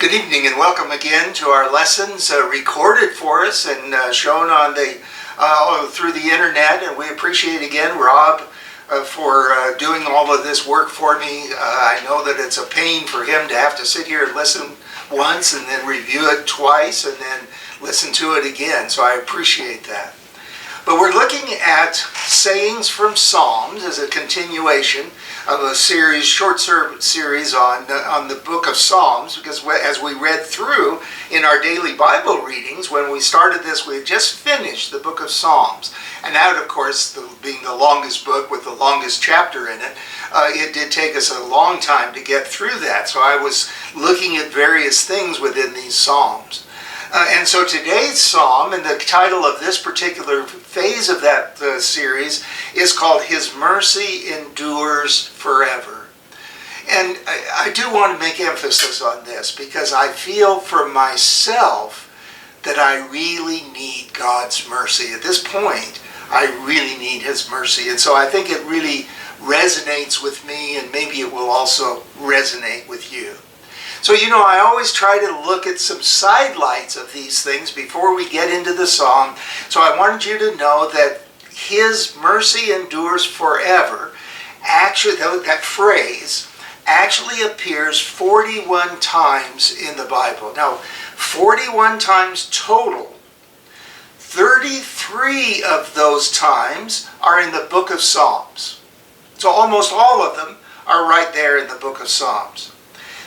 Good evening and welcome again to our lessons recorded for us and shown on the through the internet. And we appreciate again Rob for doing all of this work for me. I know that it's a pain for him to have to sit here and listen once and then review it twice and then listen to it again. So I appreciate that. But we're looking at sayings from Psalms as a continuation of a short series on the book of Psalms, because as we read through in our daily Bible readings, when we started this, we had just finished the book of Psalms. And that, of course, being the longest book with the longest chapter in it, it did take us a long time to get through that. So I was looking at various things within these Psalms. And so today's psalm, and the title of this particular phase of that series, is called His Mercy Endures Forever. And I do want to make emphasis on this because I feel for myself that I really need God's mercy. At this point, I really need His mercy. And so I think it really resonates with me, and maybe it will also resonate with you. So, I always try to look at some sidelights of these things before we get into the psalm. So I wanted you to know that His mercy endures forever. Actually, that phrase actually appears 41 times in the Bible. Now, 41 times total. 33 of those times are in the book of Psalms. So almost all of them are right there in the book of Psalms.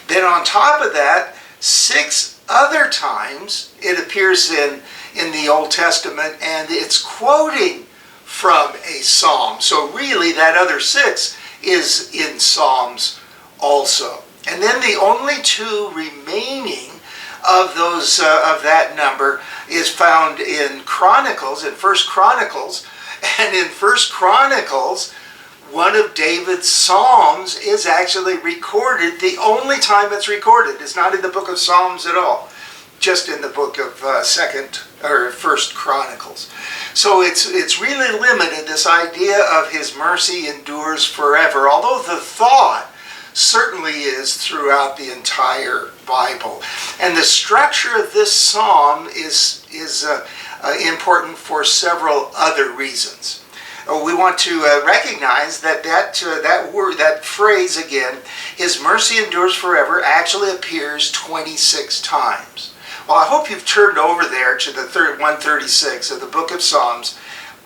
Then on top of that, 6 other times it appears in the Old Testament, and it's quoting from a psalm. So really that other 6 is in Psalms also. And then the only 2 remaining of those of that number is found in Chronicles, in 1 Chronicles. And in 1 Chronicles, one of David's Psalms is actually recorded. The only time it's recorded is not in the book of Psalms at all, just in the book of 1 Chronicles. So it's really limited, this idea of His mercy endures forever, although the thought certainly is throughout the entire Bible. And the structure of this psalm is important for several other reasons. We want to recognize that word, that phrase again, His mercy endures forever, actually appears 26 times. Well, I hope you've turned over there to the 136 of the book of Psalms,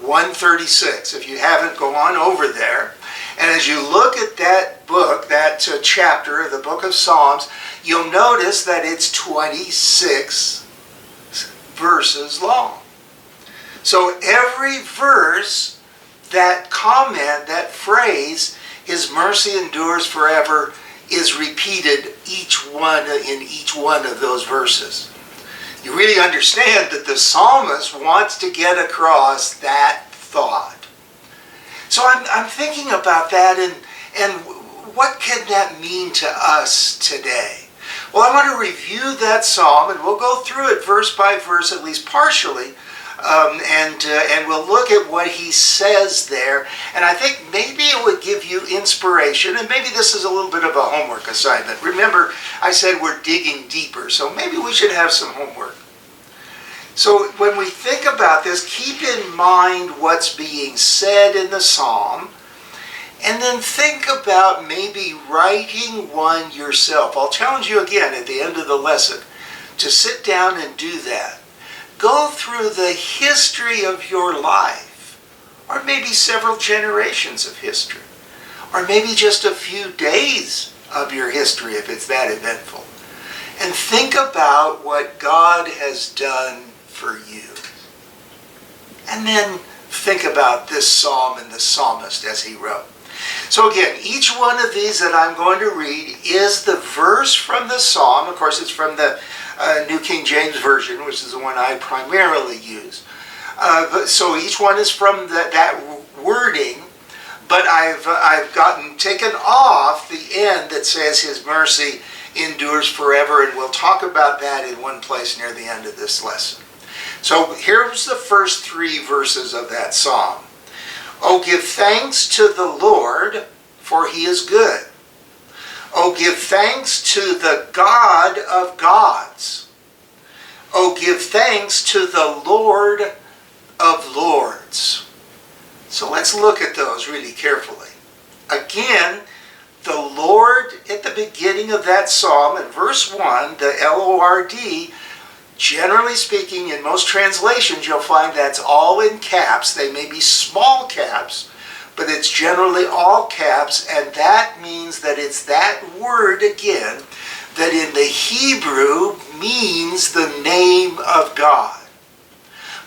136. If you haven't, go on over there. And as you look at that book, that chapter of the book of Psalms, you'll notice that it's 26 verses long. So every verse, that comment, that phrase, His mercy endures forever, is repeated in each one of those verses. You really understand that the psalmist wants to get across that thought. So I'm thinking about that, and what can that mean to us today? Well, I want to review that psalm, and we'll go through it verse by verse, at least partially, and we'll look at what he says there. And I think maybe it would give you inspiration, and maybe this is a little bit of a homework assignment. Remember, I said we're digging deeper, so maybe we should have some homework. So when we think about this, keep in mind what's being said in the psalm, and then think about maybe writing one yourself. I'll challenge you again at the end of the lesson to sit down and do that. Go through the history of your life, or maybe several generations of history, or maybe just a few days of your history if it's that eventful, and think about what God has done for you. And then think about this psalm and the psalmist as he wrote. So again, each one of these that I'm going to read is the verse from the psalm. Of course, it's from the New King James Version, which is the one I primarily use. So each one is from that wording, but I've taken off the end that says His mercy endures forever, and we'll talk about that in one place near the end of this lesson. So here's the first 3 verses of that psalm. Oh, give thanks to the Lord, for He is good. Oh, give thanks to the God of gods. Oh, give thanks to the Lord of lords. So let's look at those really carefully. Again, the Lord at the beginning of that psalm, in verse 1, the L-O-R-D, generally speaking, in most translations, you'll find that's all in caps. They may be small caps, but it's generally all caps, and that means that it's that word again that in the Hebrew means the name of God.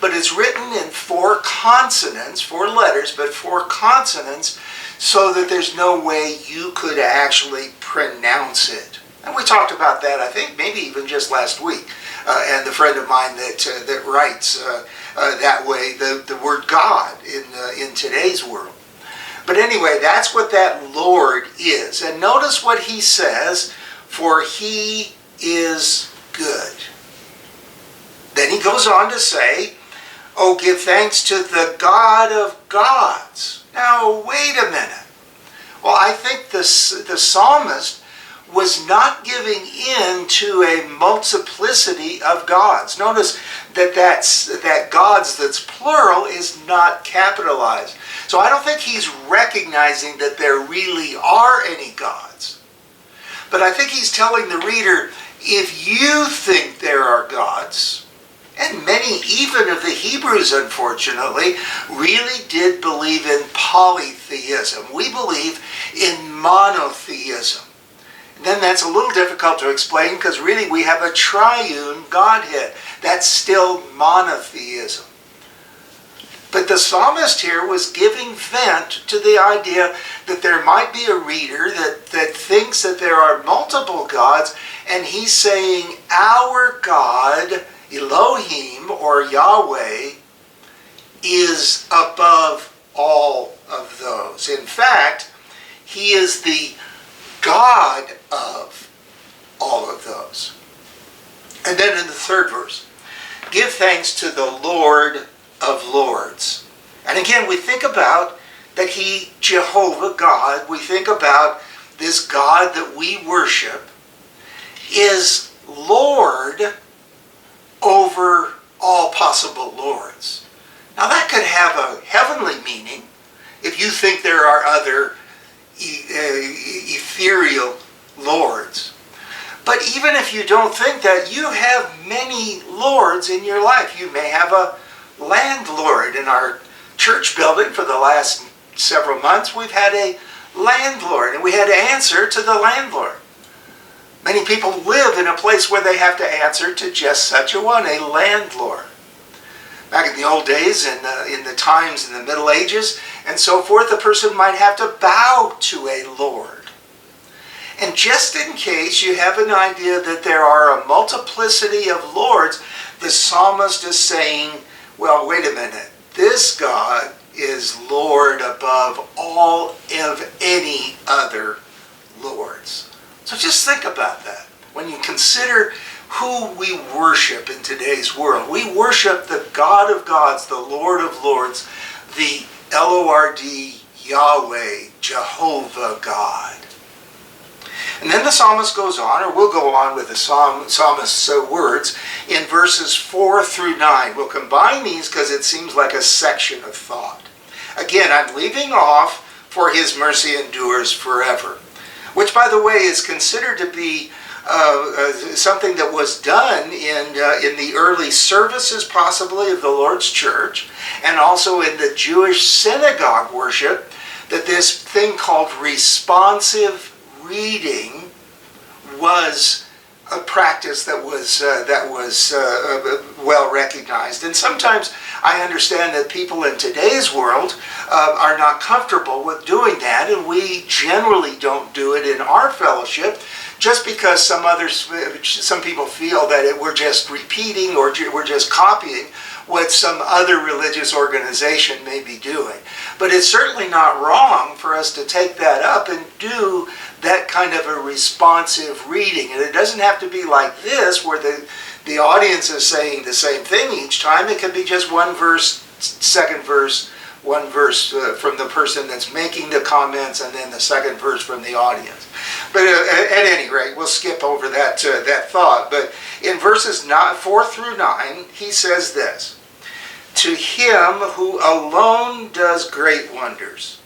But it's written in 4 consonants, 4 letters, but 4 consonants, so that there's no way you could actually pronounce it. And we talked about that, I think, maybe even just last week. And the friend of mine that writes that way, the word God in today's world. But anyway, that's what that Lord is. And notice what he says, for he is good. Then he goes on to say, oh, give thanks to the God of gods. Now, wait a minute. Well, I think the psalmist was not giving in to a multiplicity of gods. Notice that gods that's plural is not capitalized. So I don't think he's recognizing that there really are any gods. But I think he's telling the reader, if you think there are gods, and many, even of the Hebrews, unfortunately, really did believe in polytheism. We believe in monotheism. And then that's a little difficult to explain because really we have a triune Godhead. That's still monotheism. But the psalmist here was giving vent to the idea that there might be a reader that thinks that there are multiple gods, and he's saying our God, Elohim or Yahweh, is above all of those. In fact, he is the God of all of those. And then in the 3rd verse, give thanks to the Lord of lords. And again, we think about that he, Jehovah God, we think about this God that we worship, is Lord over all possible lords. Now that could have a heavenly meaning if you think there are other ethereal lords. But even if you don't think that, you have many lords in your life. You may have a landlord. In our church building for the last several months, we've had a landlord, and we had to answer to the landlord. Many people live in a place where they have to answer to just such a one, a landlord. Back in the old days, in the times in the Middle Ages and so forth, a person might have to bow to a lord. And just in case you have an idea that there are a multiplicity of lords, the psalmist is saying, well, wait a minute, this God is Lord above all of any other lords. So just think about that. When you consider who we worship in today's world, we worship the God of gods, the Lord of lords, the L-O-R-D, Yahweh, Jehovah God. And then the psalmist goes on, or we'll go on with the psalmist's words in verses 4 through 9. We'll combine these because it seems like a section of thought. Again, I'm leaving off, for his mercy endures forever, which, by the way, is considered to be something that was done in the early services, possibly, of the Lord's Church, and also in the Jewish synagogue worship, that this thing called responsive reading was a practice that was well recognized. And sometimes I understand that people in today's world are not comfortable with doing that, and we generally don't do it in our fellowship, just because some people feel that we're just repeating or we're just copying what some other religious organization may be doing. But it's certainly not wrong for us to take that up and do that kind of a responsive reading. And it doesn't have to be like this, where the audience is saying the same thing each time. It could be just one verse, second verse, one verse from the person that's making the comments, and then the second verse from the audience. But at any rate, we'll skip over that thought. But in verses 4 through 9, he says this: to him who alone does great wonders,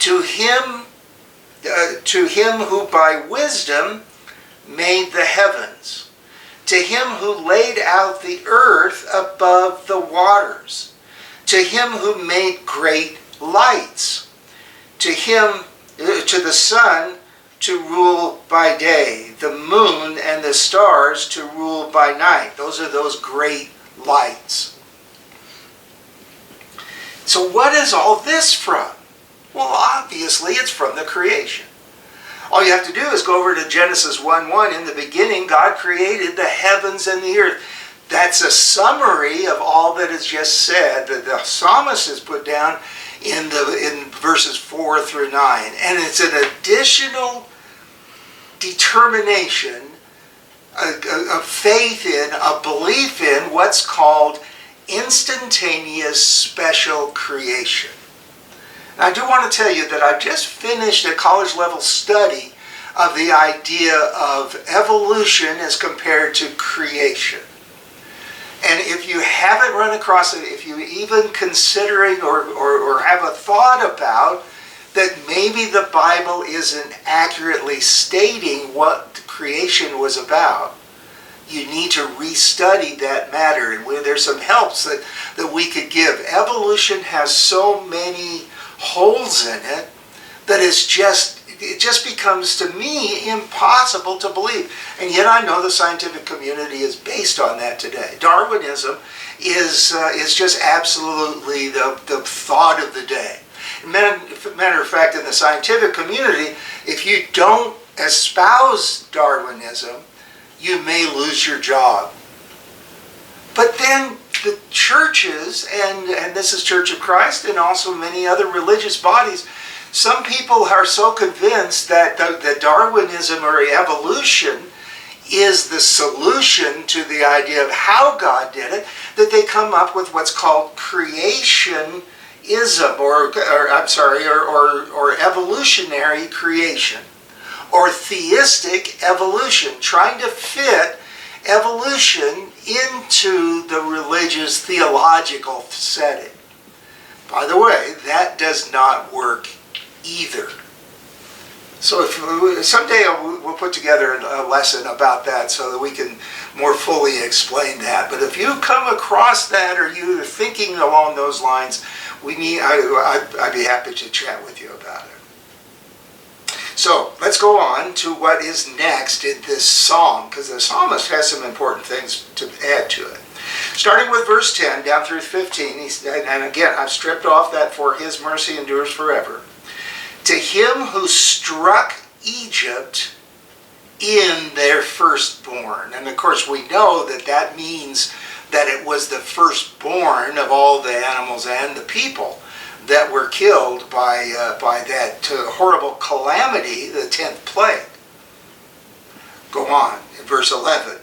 to him who by wisdom made the heavens, to him who laid out the earth above the waters, to him who made great lights, to the sun to rule by day, the moon and the stars to rule by night. Those are those great lights. So what is all this from? Well, obviously it's from the creation. All you have to do is go over to Genesis 1:1. In the beginning, God created the heavens and the earth. That's a summary of all that is just said, that the psalmist has put down in verses 4 through 9. And it's an additional determination, a faith in, a belief in what's called instantaneous special creation. And I do want to tell you that I've just finished a college level study of the idea of evolution as compared to creation. And if you haven't run across it, if you even considering or have a thought about that maybe the Bible isn't accurately stating what creation was about, you need to restudy that matter. And there's some helps that we could give. Evolution has so many holes in it that it just becomes, to me, impossible to believe. And yet I know the scientific community is based on that today. Darwinism is just absolutely the thought of the day. Matter of fact, in the scientific community, if you don't espouse Darwinism, you may lose your job. But then the churches, and this is Church of Christ and also many other religious bodies, some people are so convinced that Darwinism or evolution is the solution to the idea of how God did it, that they come up with what's called creationism, or evolutionary creation, or theistic evolution, trying to fit evolution into the religious theological setting. By the way, that does not work either. So someday we'll put together a lesson about that so that we can more fully explain that. But if you come across that or you're thinking along those lines, I'd be happy to chat with you about it. So let's go on to what is next in this psalm, because the psalmist has some important things to add to it. Starting with verse 10 down through 15, and again, I've stripped off that "for his mercy endures forever." To him who struck Egypt in their firstborn. And of course we know that means that it was the firstborn of all the animals and the people that were killed by that horrible calamity, the 10th plague. Go on, in verse 11.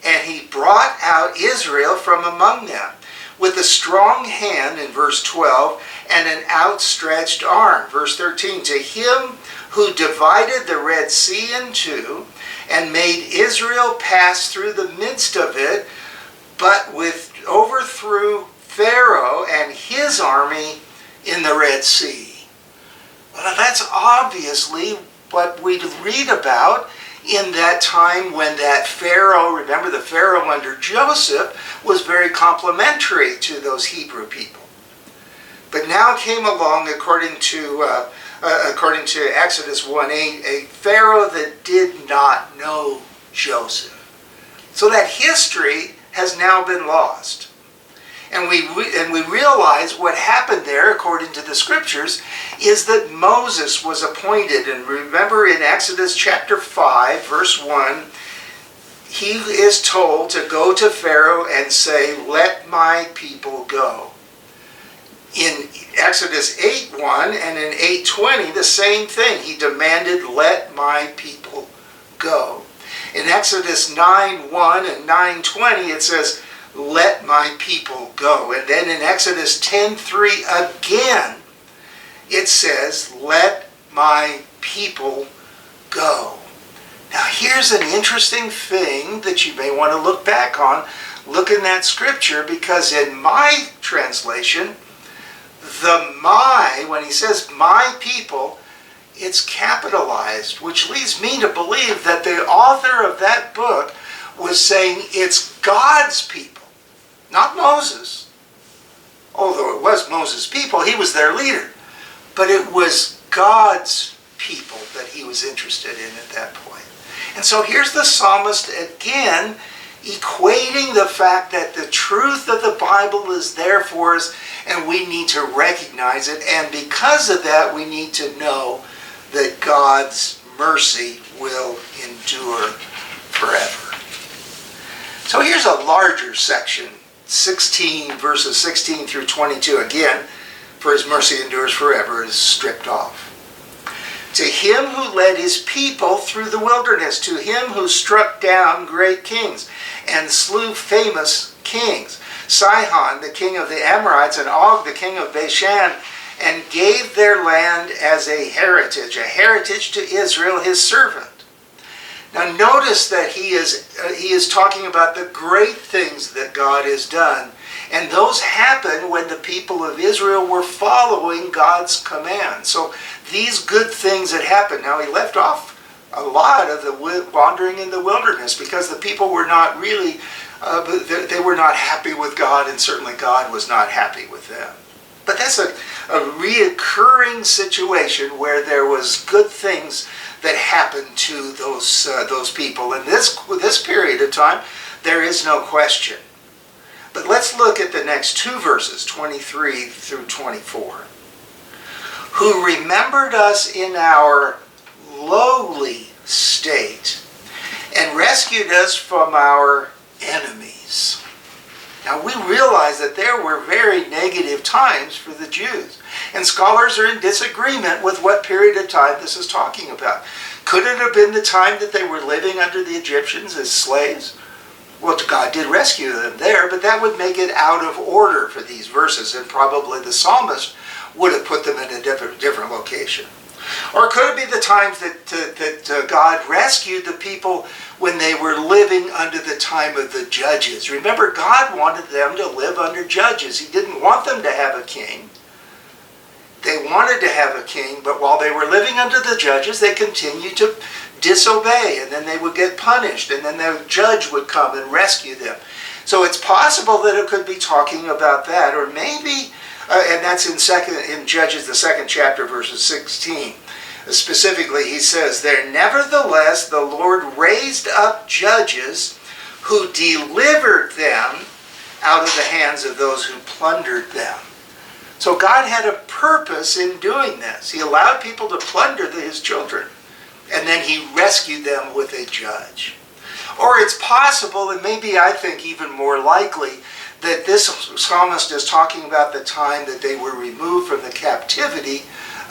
And he brought out Israel from among them with a strong hand, in verse 12, and an outstretched arm. Verse 13, to him who divided the Red Sea in two and made Israel pass through the midst of it, but overthrew Pharaoh and his army in the Red Sea. Well, that's obviously what we read about in that time when that Pharaoh, remember the Pharaoh under Joseph, was very complimentary to those Hebrew people. But now came along, according to Exodus 1:8, a Pharaoh that did not know Joseph. So that history has now been lost. And we realize what happened there, according to the scriptures, is that Moses was appointed. And remember in Exodus chapter 5, verse 1, he is told to go to Pharaoh and say, "Let my people go." In Exodus 8:1 and in 8:20, the same thing. He demanded, "Let my people go." In Exodus 9:1 and 9:20, it says, "Let my people go." And then in Exodus 10:3 again, it says, "Let my people go. Now here's an interesting thing that you may want to look back on. Look in that scripture, because in my translation, the my, when he says my people, it's capitalized, which leads me to believe that the author of that book was saying it's God's people, not Moses. Although it was Moses' people, he was their leader. But it was God's people that he was interested in at that point. And so here's the psalmist again equating the fact that the truth of the Bible is there for us and we need to recognize it. And because of that, we need to know that God's mercy will endure forever. So here's a larger section, 16 verses 16 through 22. Again, for his mercy endures forever is stripped off. To him who led his people through the wilderness, to him who struck down great kings and slew famous kings, Sihon, the king of the Amorites, and Og, the king of Bashan, and gave their land as a heritage to Israel, his servant. Now notice that he is talking about the great things that God has done. And those happened when the people of Israel were following God's command. So these good things had happened. Now he left off a lot of the wandering in the wilderness because the people were not really, they were not happy with God, and certainly God was not happy with them. But that's a reoccurring situation where there was good things that happened to those people. In this period of time, there is no question. But let's look at the next two verses, 23 through 24. Who remembered us in our lowly state and rescued us from our enemies. Now we realize that there were very negative times for the Jews. And scholars are in disagreement with what period of time this is talking about. Could it have been the time that they were living under the Egyptians as slaves? Well, God did rescue them there, but that would make it out of order for these verses, and probably the psalmist would have put them in a different location. Or could it be the times that God rescued the people when they were living under the time of the judges? Remember, God wanted them to live under judges. He didn't want them to have a king. They wanted to have a king, but while they were living under the judges, they continued to disobey, and then they would get punished, and then the judge would come and rescue them. So it's possible that it could be talking about that, or maybe, and that's in Judges, the 2nd chapter, verses 16. Specifically, he says there, nevertheless, the Lord raised up judges who delivered them out of the hands of those who plundered them. So God had a purpose in doing this. He allowed people to plunder his children, and then he rescued them with a judge. Or it's possible, and maybe I think even more likely, that this psalmist is talking about the time that they were removed from the captivity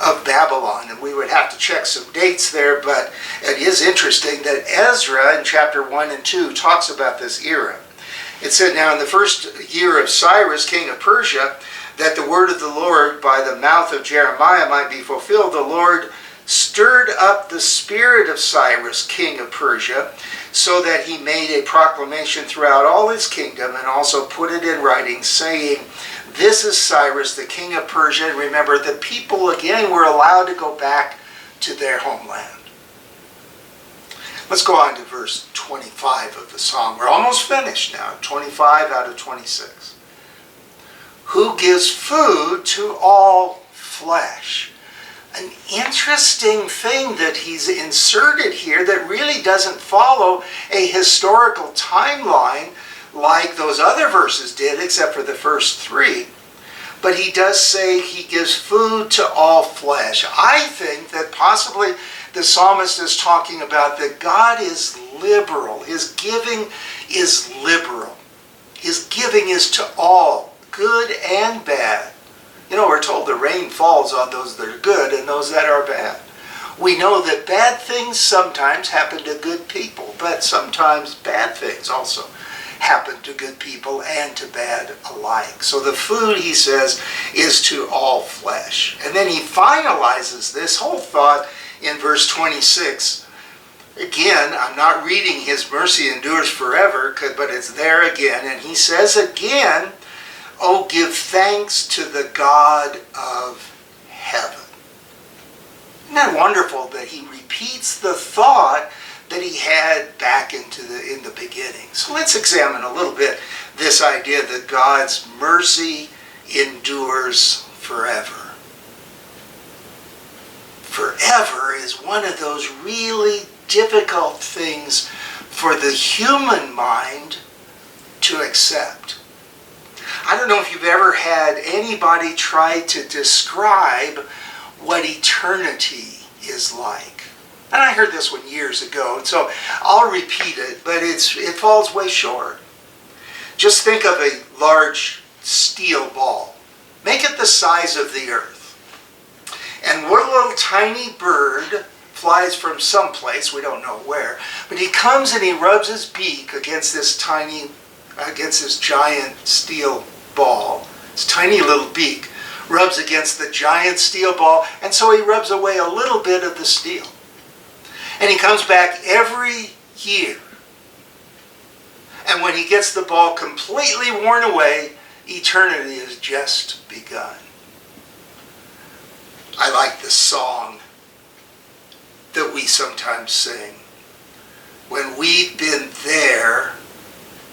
of Babylon. And we would have to check some dates there, but it is interesting that Ezra in chapter 1 and 2 talks about this era. It said, now in the first year of Cyrus, king of Persia, that the word of the Lord by the mouth of Jeremiah might be fulfilled, the Lord stirred up the spirit of Cyrus, king of Persia, so that he made a proclamation throughout all his kingdom and also put it in writing, saying, this is Cyrus, the king of Persia. And remember, the people again were allowed to go back to their homeland. Let's go on to verse 25 of the psalm. We're almost finished now, 25 out of 26. Who gives food to all flesh. An interesting thing that he's inserted here that really doesn't follow a historical timeline like those other verses did, except for the first three. But he does say he gives food to all flesh. I think that possibly the psalmist is talking about that God is liberal. His giving is liberal. His giving is to all, good and bad. You know, we're told the rain falls on those that are good and those that are bad. We know that bad things sometimes happen to good people, but sometimes bad things also happen to good people and to bad alike. So the food, he says, is to all flesh. And then he finalizes this whole thought in verse 26 Again, I'm not reading his mercy endures forever, but it's there again. And he says again, oh, give thanks to the God of heaven. Isn't that wonderful that he repeats the thought that he had back in the beginning? So let's examine a little bit this idea that God's mercy endures forever. Forever is one of those really difficult things for the human mind to accept. I don't know if you've ever had anybody try to describe what eternity is like. And I heard this one years ago, and so I'll repeat it, but it falls way short. Just think of a large steel ball. Make it the size of the earth. And one little tiny bird flies from someplace, we don't know where, but he comes and he rubs his beak against this giant steel ball. His tiny little beak rubs against the giant steel ball, and so he rubs away a little bit of the steel. And he comes back every year. And when he gets the ball completely worn away, eternity has just begun. I like the song that we sometimes sing. When we've been there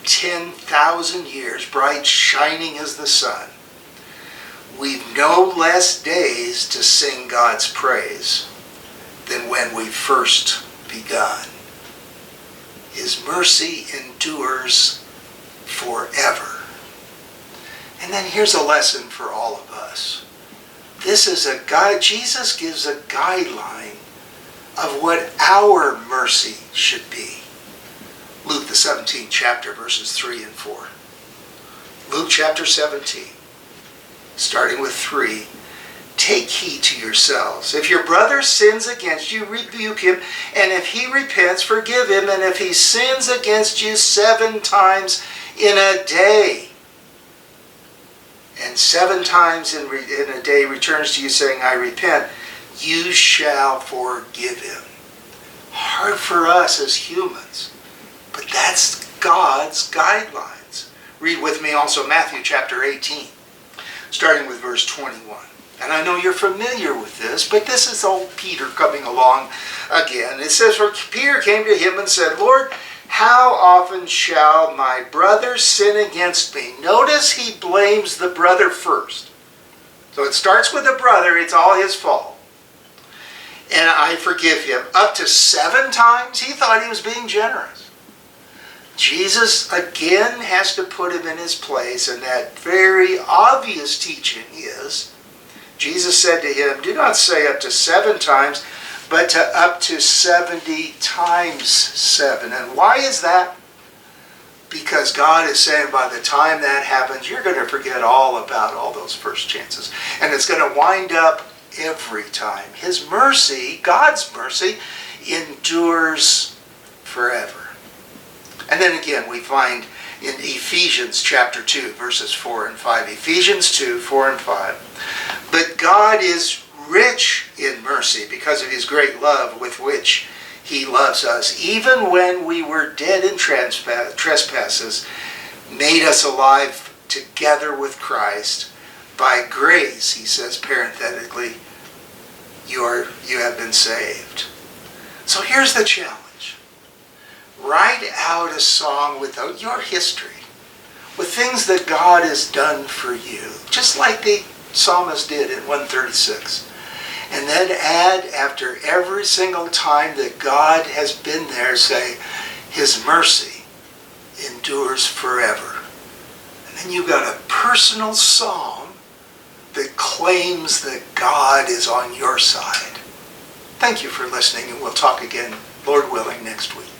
10,000 years, bright shining as the sun, we've no less days to sing God's praise than when we first begun. His mercy endures forever. And then here's a lesson for all of us. This is a guide. Jesus gives a guideline of what our mercy should be. Luke the 17th chapter, verses 3 and 4. Luke chapter 17, starting with 3. Take heed to yourselves. If your brother sins against you, rebuke him, and if he repents, forgive him, and if he sins against you 7 times in a day, and 7 times in a day returns to you saying, I repent, you shall forgive him. Hard for us as humans, but that's God's guidelines. Read with me also Matthew chapter 18, starting with verse 21. And I know you're familiar with this, but this is old Peter coming along again. It says, for Peter came to him and said, Lord, how often shall my brother sin against me? Notice he blames the brother first. So it starts with the brother, it's all his fault. And I forgive him. Up to 7 times? He thought he was being generous. Jesus again has to put him in his place, and that very obvious teaching is, Jesus said to him, do not say up to 7 times, but to up to 70 times 7. And why is that? Because God is saying by the time that happens, you're going to forget all about all those first chances. And it's going to wind up every time. His mercy, God's mercy, endures forever. And then again, we find in Ephesians chapter 2, verses 4 and 5. Ephesians 2, 4 and 5. But God is rich in mercy because of his great love with which he loves us. Even when we were dead in trespasses, made us alive together with Christ. By grace, he says parenthetically, you have been saved. So here's the challenge. Write out a song with your history, with things that God has done for you, just like the psalmist did in 136. And then add, after every single time that God has been there, say, his mercy endures forever. And then you've got a personal psalm that claims that God is on your side. Thank you for listening, and we'll talk again, Lord willing, next week.